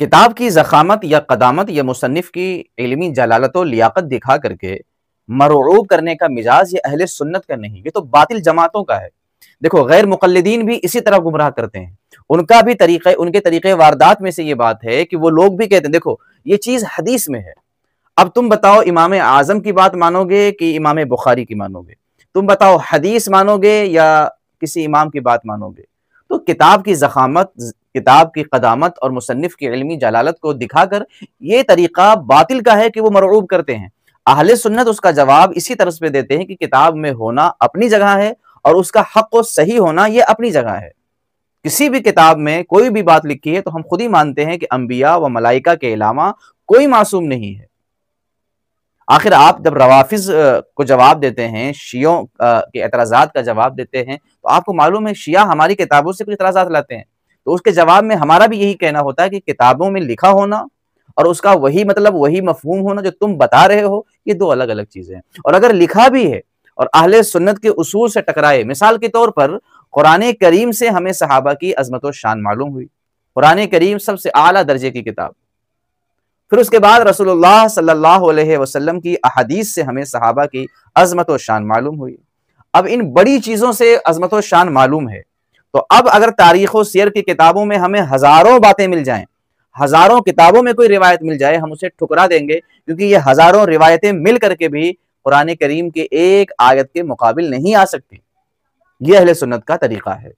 کتاب کی ضخامت یا قدامت یا مصنف کی علمی جلالت و لیاقت دکھا کر کے مرعوب کرنے کا مزاج یہ اہل سنت کا نہیں، یہ تو باطل جماعتوں کا ہے۔ دیکھو غیر مقلدین بھی اسی طرح گمراہ کرتے ہیں، ان کا بھی طریقہ، ان کے طریقے واردات میں سے یہ بات ہے کہ وہ لوگ بھی کہتے ہیں دیکھو یہ چیز حدیث میں ہے، اب تم بتاؤ امام اعظم کی بات مانو گے کہ امام بخاری کی مانو گے؟ تم بتاؤ حدیث مانو گے یا کسی امام کی بات مانو گے؟ تو کتاب کی ضخامت، کتاب کی قدامت اور مصنف کی علمی جلالت کو دکھا کر یہ طریقہ باطل کا ہے کہ وہ مرعوب کرتے ہیں۔ اہل سنت اس کا جواب اسی طرز پہ دیتے ہیں کہ کتاب میں ہونا اپنی جگہ ہے اور اس کا حق و صحیح ہونا یہ اپنی جگہ ہے۔ کسی بھی کتاب میں کوئی بھی بات لکھی ہے تو ہم خود ہی مانتے ہیں کہ انبیاء و ملائکہ کے علاوہ کوئی معصوم نہیں ہے۔ آخر آپ جب روافض کو جواب دیتے ہیں، شیعوں کے اعتراضات کا جواب دیتے ہیں، تو آپ کو معلوم ہے شیعہ ہماری کتابوں سے کچھ اعتراضات لاتے ہیں، تو اس کے جواب میں ہمارا بھی یہی کہنا ہوتا ہے کہ کتابوں میں لکھا ہونا اور اس کا وہی مطلب وہی مفہوم ہونا جو تم بتا رہے ہو، یہ دو الگ الگ چیزیں ہیں۔ اور اگر لکھا بھی ہے اور اہل سنت کے اصول سے ٹکرائے، مثال کے طور پر قرآن کریم سے ہمیں صحابہ کی عظمت و شان معلوم ہوئی، قرآن کریم سب سے اعلیٰ درجے کی کتاب، پھر اس کے بعد رسول اللہ صلی اللہ علیہ وسلم کی احادیث سے ہمیں صحابہ کی عظمت و شان معلوم ہوئی۔ اب ان بڑی چیزوں سے عظمت و شان معلوم ہے، تو اب اگر تاریخ و سیر کی کتابوں میں ہمیں ہزاروں باتیں مل جائیں، ہزاروں کتابوں میں کوئی روایت مل جائے، ہم اسے ٹھکرا دیں گے، کیونکہ یہ ہزاروں روایتیں مل کر کے بھی قرآن کریم کے ایک آیت کے مقابل نہیں آ سکتی۔ یہ اہل سنت کا طریقہ ہے۔